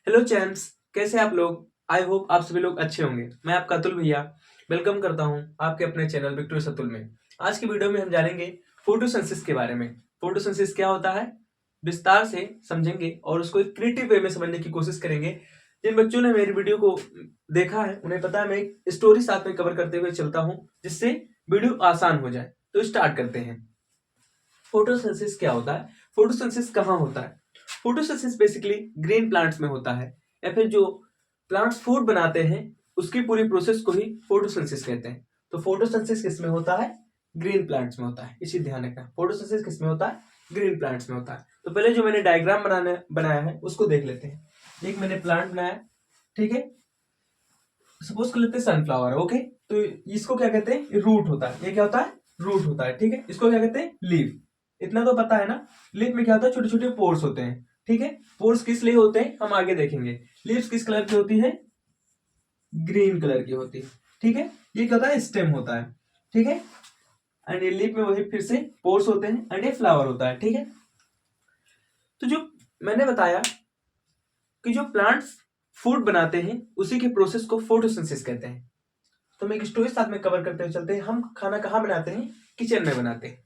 Hello champs, कैसे आप लोग। आई होप आप सभी लोग अच्छे होंगे। मैं आपका अतुल भैया वेलकम करता हूं आपके अपने चैनल विक्टोरियस अतुल में। आज की वीडियो में हम जानेंगे फोटोसिंथेसिस के बारे में। फोटोसिंथेसिस क्या होता है विस्तार से समझेंगे और उसको एक क्रिएटिव वे में समझने की कोशिश करेंगे। जिन बच्चों ने मेरी वीडियो को देखा है उन्हें पता है मैं एक स्टोरी साथ में कवर करते हुए चलता हूँ जिससे वीडियो आसान हो जाए। तो स्टार्ट करते हैं। फोटोसिंथेसिस क्या होता है, फोटोसिंथेसिस कहाँ होता है। फोटोसिंथेसिस बेसिकली ग्रीन प्लांट्स में होता है या फिर जो प्लांट्स फूड बनाते हैं उसकी पूरी प्रोसेस को ही फोटोसिंथेसिस कहते हैं। तो फोटोसिंथेसिस किस में होता है, ग्रीन प्लांट्स में होता है। इसी ध्यान रखना, फोटोसिंथेसिस किस में होता है, ग्रीन प्लांट्स में होता है। तो पहले जो मैंने डायग्राम बनाया है उसको देख लेते हैं। एक मैंने प्लांट बनाया, ठीक है। सपोज कर लेते हैं सनफ्लावर, ओके। तो इसको क्या कहते हैं, रूट होता है। ये क्या होता है, रूट होता है, ठीक है। इसको क्या कहते हैं, लीफ। इतना तो पता है ना। लीफ में क्या होता है, छोटे छोटे पोर्स होते हैं, ठीक है। पोर्स किस लिए होते हैं हम आगे देखेंगे। लीव्स किस कलर की होती है, ग्रीन कलर की होती है, ठीक है। ये क्या होता है, स्टेम होता है, ठीक है। एंड ये लीफ में वही फिर से पोर्स होते हैं एंड ये फ्लावर होता है, ठीक है। तो जो मैंने बताया कि जो प्लांट्स फूड बनाते हैं उसी के प्रोसेस को फोटोसिंथेसिस कहते हैं। तो हम एक स्टोरी साथ में कवर करते हुए चलते हैं। हम खाना कहाँ बनाते हैं, किचन में बनाते हैं।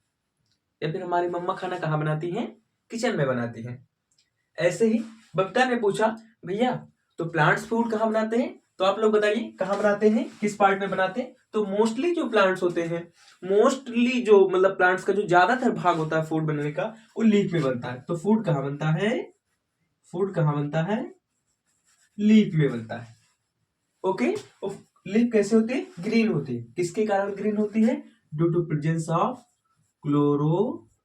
या फिर हमारी मम्मा खाना कहाँ बनाती हैं, किचन में बनाती हैं। ऐसे ही बबीता ने पूछा, भैया तो प्लांट्स फूड कहाँ बनाते हैं। तो आप लोग बताइए कहाँ बनाते हैं, किस पार्ट में बनाते हैं। तो मोस्टली जो प्लांट्स होते हैं, मोस्टली जो मतलब प्लांट्स का जो ज्यादातर भाग होता है फूड बनने का वो लीफ में बनता है। तो फूड कहाँ बनता है, फूड कहाँ बनता है, लीफ में बनता है, ओके। लीफ कैसे होती है, ग्रीन होती है। किसके कारण ग्रीन होती है, due to presence of chlorophyll,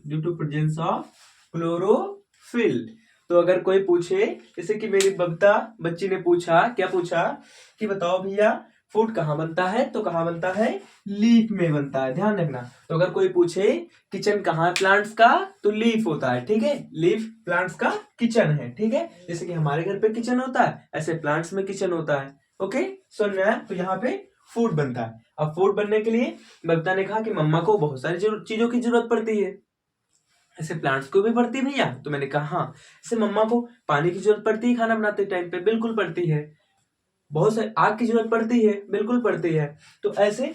due to presence of chlorophyll. तो अगर कोई पूछे, जैसे कि मेरी बबीता बच्ची ने पूछा, क्या पूछा कि बताओ भैया फूड कहाँ बनता है, तो कहाँ बनता है, लीफ में बनता है, ध्यान रखना। तो अगर कोई पूछे किचन कहाँ है प्लांट्स का, तो लीफ होता है, ठीक है। लीफ प्लांट्स का किचन है, ठीक है। जैसे कि हमारे घर पे किचन होता है ऐसे प्लांट्स में किचन होता है, ओके। सुन रहे हैं, तो यहाँ पे फूड बनता है। अब फूड बनने के लिए बबीता ने कहा कि मम्मा को बहुत सारी चीजों की जरूरत पड़ती है, ऐसे प्लांट्स को भी पड़ती है भैया। तो मैंने कहा हाँ, जैसे मम्मा को पानी की जरूरत पड़ती है खाना बनाते टाइम पे, बिल्कुल पड़ती है। बहुत सारी आग की जरूरत पड़ती है, बिल्कुल पड़ती है। तो ऐसे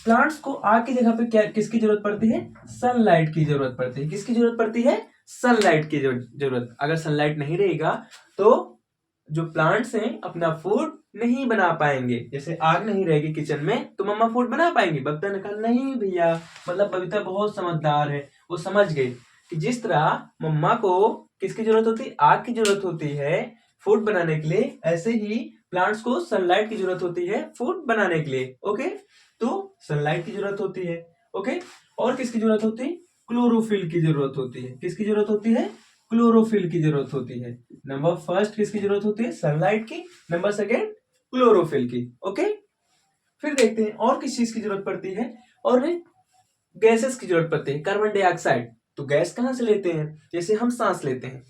प्लांट्स को आग की जगह पे क्या किसकी जरूरत पड़ती है, सनलाइट की जरूरत पड़ती है। किसकी जरूरत पड़ती है, सनलाइट की जरूरत। अगर सनलाइट नहीं रहेगा तो जो प्लांट्स हैं अपना फूड नहीं बना पाएंगे। जैसे आग नहीं रहेगी किचन में तो मम्मा फूड बना पाएंगी। बबीता ने कहा नहीं भैया, मतलब बबीता बहुत समझदार है, वो समझ गई कि जिस तरह मम्मा को किसकी जरूरत होती है, आग की जरूरत होती है फूड बनाने के लिए, ऐसे ही प्लांट्स को सनलाइट की जरूरत होती है फूड बनाने के लिए, ओके। तो सनलाइट की जरूरत होती है, ओके। और किसकी जरूरत होती है, क्लोरोफिल की जरूरत होती है। किसकी जरूरत होती है, क्लोरोफिल की जरूरत होती है। नंबर फर्स्ट किसकी जरूरत होती है, सनलाइट की। नंबर सेकेंड क्लोरोफिल की, ओके। फिर देखते हैं और किस चीज की जरूरत पड़ती है, और गैसेस की जरूरत पड़ती है। कार्बन डाइऑक्साइड, तो गैस कहां से लेते हैं, जैसे हम सांस लेते हैं,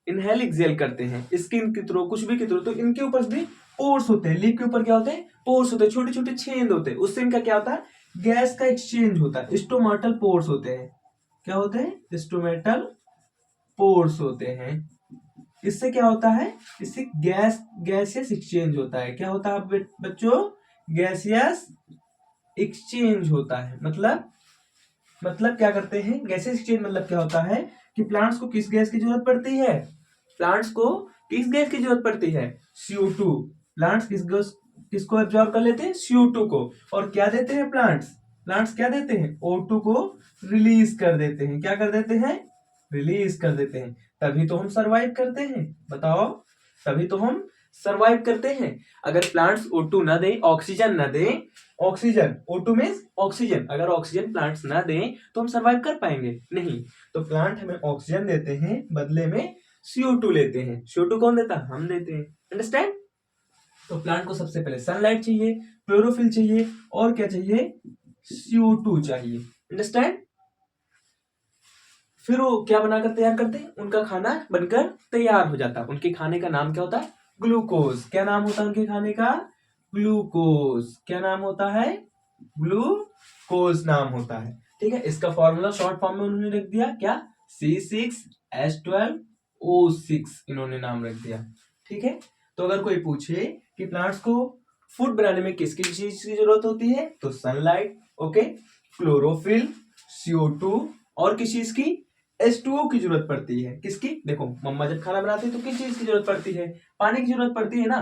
इनहेल एक्सेल करते हैं स्किन के थ्रू, कुछ भी के थ्रू, तो इनके ऊपर भी पोर्स होते हैं। लिप के ऊपर क्या होते हैं, पोर्स होते हैं, छोटे छोटे छेद होते हैं। उससे इनका क्या होता है, गैस का एक्सचेंज होता है। स्टोमेटल पोर्स होते हैं। क्या होते हैं, स्टोमेटल पोर्स होते हैं। इससे क्या होता है, इससे गैसियस एक्सचेंज होता है। क्या होता है बच्चों, गैसियस एक्सचेंज होता है। मतलब क्या करते हैं, गैसियस एक्सचेंज मतलब क्या होता है कि प्लांट्स को किस गैस की जरूरत पड़ती है, प्लांट्स को किस गैस की जरूरत पड़ती है, CO2। प्लांट्स किसको एब्जॉर्ब कर लेते हैं, CO2 को। और क्या देते हैं प्लांट्स क्या देते हैं, O2 को रिलीज कर देते हैं। क्या कर देते हैं, रिलीज कर देते हैं। तभी तो हम सरवाइव करते हैं, बताओ, तभी तो हम सरवाइव करते हैं। अगर प्लांट्स O2 ना दे, ऑक्सीजन ना दे, ऑक्सीजन O2 मीन्स ऑक्सीजन, अगर ऑक्सीजन प्लांट्स ना दें तो हम सरवाइव कर पाएंगे नहीं। तो प्लांट हमें ऑक्सीजन देते हैं, बदले में CO2 लेते हैं। CO2 कौन देता है, हम देते हैं, अंडरस्टैंड। तो प्लांट को सबसे पहले सनलाइट चाहिए, क्लोरोफिल चाहिए, और क्या चाहिए, CO2 चाहिए, अंडरस्टैंड। फिर वो क्या बनाकर तैयार करते हैं, उनका खाना बनकर तैयार हो जाता है। उनके खाने का नाम क्या होता है, ग्लूकोज। क्या नाम होता है उनके खाने का, ग्लूकोज। क्या नाम होता है, ग्लूकोज नाम होता है, ठीक है। इसका फॉर्मूला शॉर्ट फॉर्म में उन्होंने लिख दिया, क्या, C6H12 O6 इन्होंने नाम रख दिया। ठीक है, तो अगर कोई पूछे कि प्लांट्स को फूड बनाने में किसकी चीज की जरूरत होती है, तो सनलाइट, ओके, क्लोरोफिल, CO2 और किस चीज की, H2O की जरूरत पड़ती है। किसकी, देखो मम्मा जब खाना बनाती है तो किस चीज की जरूरत पड़ती है, पानी की जरूरत पड़ती है ना,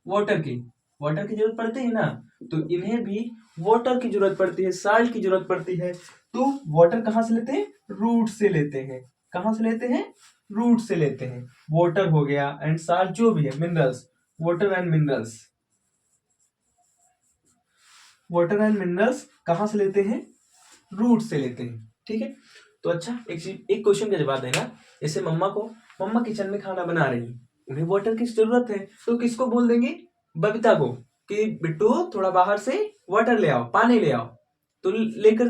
वाटर की जरूरत पड़ती है ना, तो इन्हें भी वाटर की जरूरत पड़ती है, साल्ट की जरूरत पड़ती है। तो वाटर कहाँ से लेते हैं, रूट से लेते हैं। कहाँ से लेते हैं, रूट से लेते हैं। वाटर हो गया एंड साल्ट जो भी है, minerals, water and minerals, water and minerals कहाँ से लेते हैं, रूट से लेते हैं। ठीक है, तो अच्छा एक क्वेश्चन का जवाब देना। जैसे मम्मा किचन में खाना बना रही, उन्हें वाटर की जरूरत है, तो किसको बोल देंगे, बबीता को, कि बिट्टू थोड़ा बाहर से वाटर ले आओ, पानी ले आओ। तो लेकर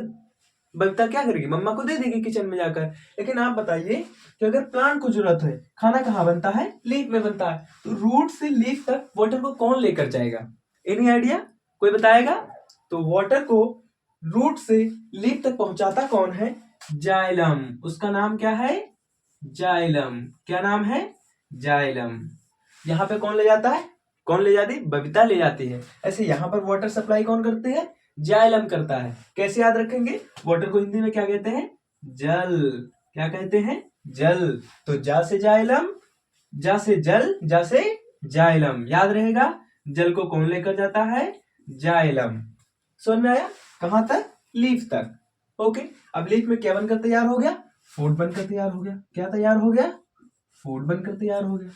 बबीता क्या करेगी, मम्मा को दे देगी किचन में जाकर। लेकिन आप बताइए कि अगर प्लांट को जरूरत है, खाना कहाँ बनता है, लीफ में बनता है, तो रूट से लीफ तक वाटर को कौन लेकर जाएगा, एनी आइडिया, कोई बताएगा। तो वाटर को रूट से लीफ तक पहुंचाता कौन है, जाइलम, उसका नाम क्या है, जाइलम। क्या नाम है, जाइलम। यहाँ पे कौन ले जाता है, कौन ले जाती है, बबीता ले जाती है। ऐसे यहाँ पर वाटर सप्लाई कौन करते हैं, जाइलम करता है। कैसे याद रखेंगे, वाटर को हिंदी में क्या कहते हैं, जल। क्या कहते हैं, जल। तो जा से जाइलम, जा से जल, जा से जाइलम, याद रहेगा। जल को कौन लेकर जाता है, जाइलम। समझ में आया, कहां तक, लीफ तक। ओके, अब लीफ में क्या बनकर तैयार हो गया, फूड बनकर तैयार हो गया। क्या तैयार हो गया, फूड बनकर तैयार हो गया।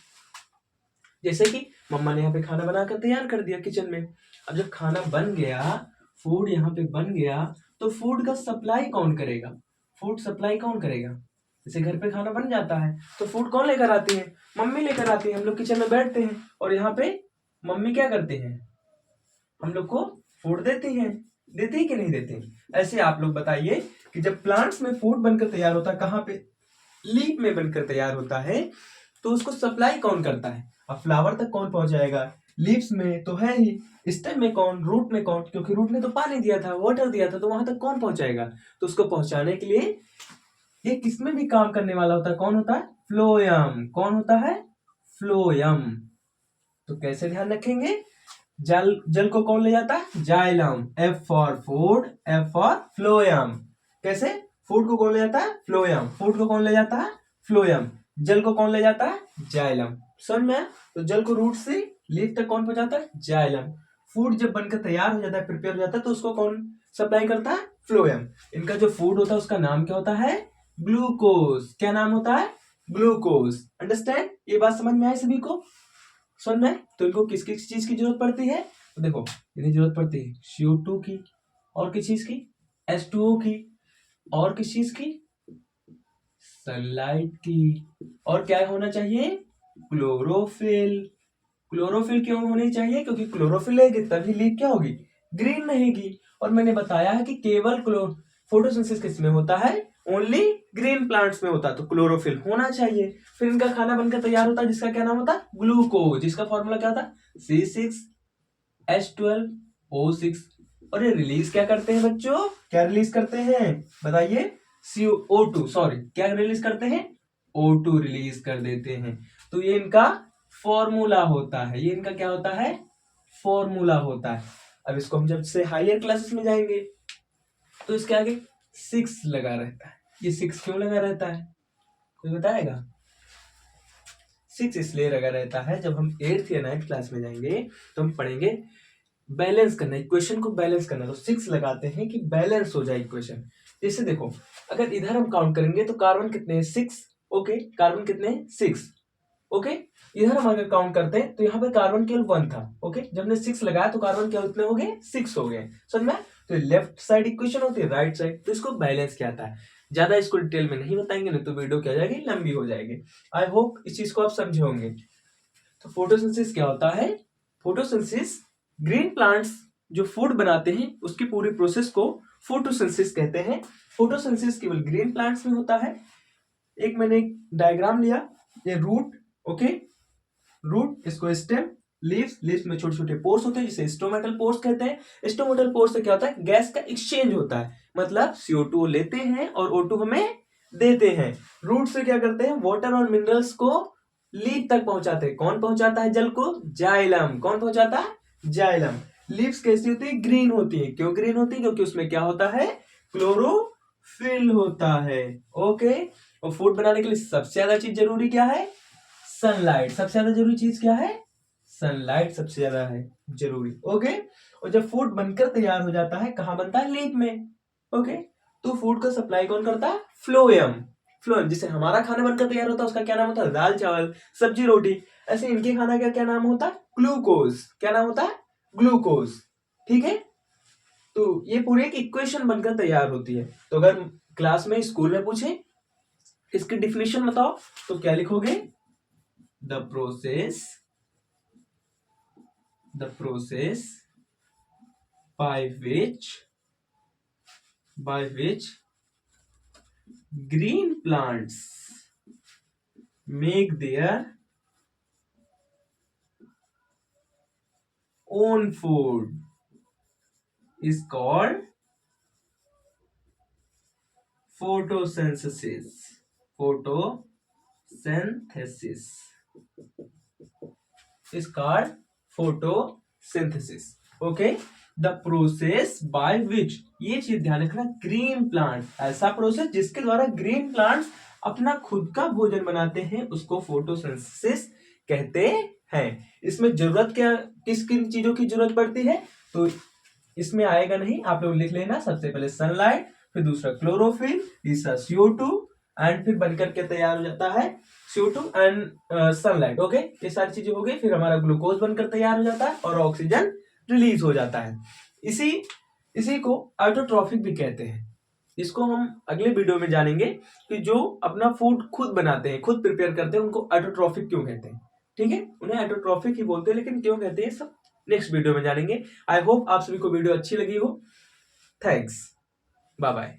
जैसे कि मम्मा ने यहाँ पे खाना बनाकर तैयार कर दिया किचन में। अब जब खाना बन गया, फूड यहाँ पे बन गया, तो फूड का सप्लाई कौन करेगा, फूड सप्लाई कौन करेगा। जैसे घर पे खाना बन जाता है तो फूड कौन लेकर आती है, मम्मी लेकर आती है। हम लोग किचन में बैठते हैं और यहाँ पे मम्मी क्या करते हैं, हम लोग को फूड देती है, देती है कि नहीं देती। ऐसे आप लोग बताइए कि जब प्लांट्स में फूड बनकर तैयार होता है, कहाँ पे, लीफ में बनकर तैयार होता है, तो उसको सप्लाई कौन करता है। अब फ्लावर तक कौन पहुंचाएगा, लीव्स में तो है ही, स्टेम में कौन, रूट में कौन, क्योंकि रूट ने तो पानी दिया था, वाटर दिया था, तो वहां तक कौन पहुंचाएगा। तो उसको पहुंचाने के लिए ये किसमें भी काम करने वाला होता है, कौन होता है, फ्लोयम। कौन होता है, फ्लोयम। तो कैसे ध्यान रखेंगे, जल को कौन ले जाता है, xylem. F for food, F for phloem. कैसे, फूड को कौन ले जाता है, फ्लोयम। फूड को कौन ले जाता है, फ्लोयम। जल को कौन ले जाता है, जाइलम। समझ में, तो जल को रूट से लीफ तक कौन पहुंचाता है, जाइलम। फूड जब बनकर तैयार हो जाता है, प्रिपेयर हो जाता है, तो उसको कौन सप्लाई करता है, फ्लोयम। इनका जो फूड होता है उसका नाम क्या होता है, ग्लूकोज। क्या नाम होता है, ग्लूकोज। अंडरस्टैंड, ये बात समझ में आई सभी को, समझ में। तो इनको किस किस चीज की जरूरत पड़ती है, तो देखो इन्हें जरूरत पड़ती है CO2 की, और किस चीज की, H2O की, और किस चीज की, सनलाइट की, और क्या होना चाहिए, क्लोरोफिल। क्लोरोफिल क्यों होनी चाहिए, क्योंकि क्लोरोफिल रहेगी तभी लीफ क्या होगी, ग्रीन रहेगी। और मैंने बताया है कि केवल फोटोसिंथेसिस किस में होता है, ओनली ग्रीन प्लांट्स में होता है, तो क्लोरोफिल होना चाहिए। फिर इनका खाना बनकर तैयार होता है, जिसका क्या नाम होता है, ग्लूकोज, जिसका फॉर्मूला क्या होता है, C6H12O6। और ये रिलीज क्या करते हैं बच्चों, क्या रिलीज करते हैं, बताइए, CO2, सॉरी, क्या रिलीज करते हैं, O2 रिलीज कर देते हैं। तो ये इनका फॉर्मूला होता है, ये इनका क्या होता है, फॉर्मूला होता है। अब इसको हम जब से हायर क्लासेस में जाएंगे तो इसके आगे 6 लगा रहता है। ये 6 क्यों लगा रहता है, कोई बताएगा। 6 इसलिए लगा रहता है, जब हम 8th या 9th क्लास में जाएंगे तो हम पढ़ेंगे बैलेंस करना, इक्वेशन को बैलेंस करना। तो 6 लगाते हैं कि बैलेंस हो जाए इक्वेशन। जैसे देखो, अगर इधर हम काउंट करेंगे तो कार्बन कितने हैं, 6, ओके, कार्बन कितने हैं, 6, ओके। इधर हम अगर काउंट करते हैं तो यहाँ पर कार्बन केवल 1 था, ओके। जब हमने 6 लगाया तो कार्बन क्या कितने हो गए, 6 हो गए, समझ में। तो लेफ्ट साइड इक्वेशन होती है, राइट साइड, तो इसको बैलेंस क्या आता है। ज्यादा इसको डिटेल में नहीं बताएंगे, नहीं तो वीडियो क्या जाएगी, लंबी हो जाएगी। आई होप इस चीज को आप समझे होंगे। तो फोटोसिंथेसिस क्या होता है, फोटोसिंथेसिस ग्रीन प्लांट्स जो फूड बनाते हैं उसकी पूरी प्रोसेस को फोटोसिंथेसिस कहते हैं। फोटोसिंथेसिस केवल ग्रीन प्लांट्स में होता है। एक मैंने एक डायग्राम लिया, ये रूट, ओके, रूट, इसको स्टेम, लीव्स, लीव्स में छोटे छोटे पोर्स होते हैं जिसे स्टोमेटल पोर्स कहते हैं। स्टोमेटल पोर्स से क्या होता है, गैस का एक्सचेंज होता है, मतलब CO2 लेते हैं और O2 हमें देते हैं। रूट से क्या करते हैं, वाटर और मिनरल्स को लीफ तक पहुंचाते हैं। कौन पहुंचाता है जल को, जाइलम। कौन पहुंचाता है, जाइलम। लीव्स कैसी होती है, ग्रीन होती है। क्यों ग्रीन होती है, क्योंकि उसमें क्या होता है, क्लोरोफिल होता है। ओके, और फूड बनाने के लिए सबसे ज्यादा चीज जरूरी क्या है, सनलाइट। सबसे ज्यादा जरूरी चीज क्या है, सनलाइट सबसे ज्यादा है जरूरी। ओके, और जब फूड बनकर तैयार हो जाता है, कहाँ बनता है, लीफ में। ओके, तो फूड का सप्लाई कौन करता है, फ्लोएम। फ्लोएम, जिससे हमारा खाना बनकर तैयार होता है उसका क्या नाम होता है, दाल चावल सब्जी रोटी। ऐसे इनके खाना का क्या नाम होता है, ग्लूकोज। क्या नाम होता है, ग्लूकोज। ठीक है, तो ये पूरी एक इक्वेशन बनकर तैयार होती है। तो अगर क्लास में स्कूल में पूछे इसकी डिफिनेशन बताओ, तो क्या लिखोगे, the process by which green plants make their own food is called photosynthesis. Is called photosynthesis. Okay, the process by which, ये चीज ध्यान रखना, ग्रीन प्लांट, ऐसा प्रोसेस जिसके द्वारा ग्रीन प्लांट्स अपना खुद का भोजन बनाते हैं उसको फोटोसिंथेसिस कहते हैं। इसमें जरूरत क्या, किस किन चीजों की जरूरत पड़ती है, तो इसमें आएगा नहीं, आप लोग लिख लेना। सबसे पहले सनलाइट, फिर दूसरा क्लोरोफिल, तीसरा CO2, एंड फिर बनकर के तैयार हो जाता है CO2 एंड सनलाइट। ओके, ये सारी चीजें हो गई, फिर हमारा ग्लूकोज बनकर तैयार हो जाता है और ऑक्सीजन रिलीज हो जाता है। इसी को ऑटोट्रॉफिक भी कहते हैं। इसको हम अगले वीडियो में जानेंगे कि जो अपना फूड खुद बनाते हैं, खुद प्रिपेयर करते हैं, उनको ऑटोट्रॉफिक क्यों कहते हैं। ठीक है, उन्हें ऑटोट्रॉफिक ही बोलते हैं, लेकिन क्यों कहते हैं सब नेक्स्ट वीडियो में जानेंगे। आई होप आप सभी को वीडियो अच्छी लगी हो। Thanks, bye bye.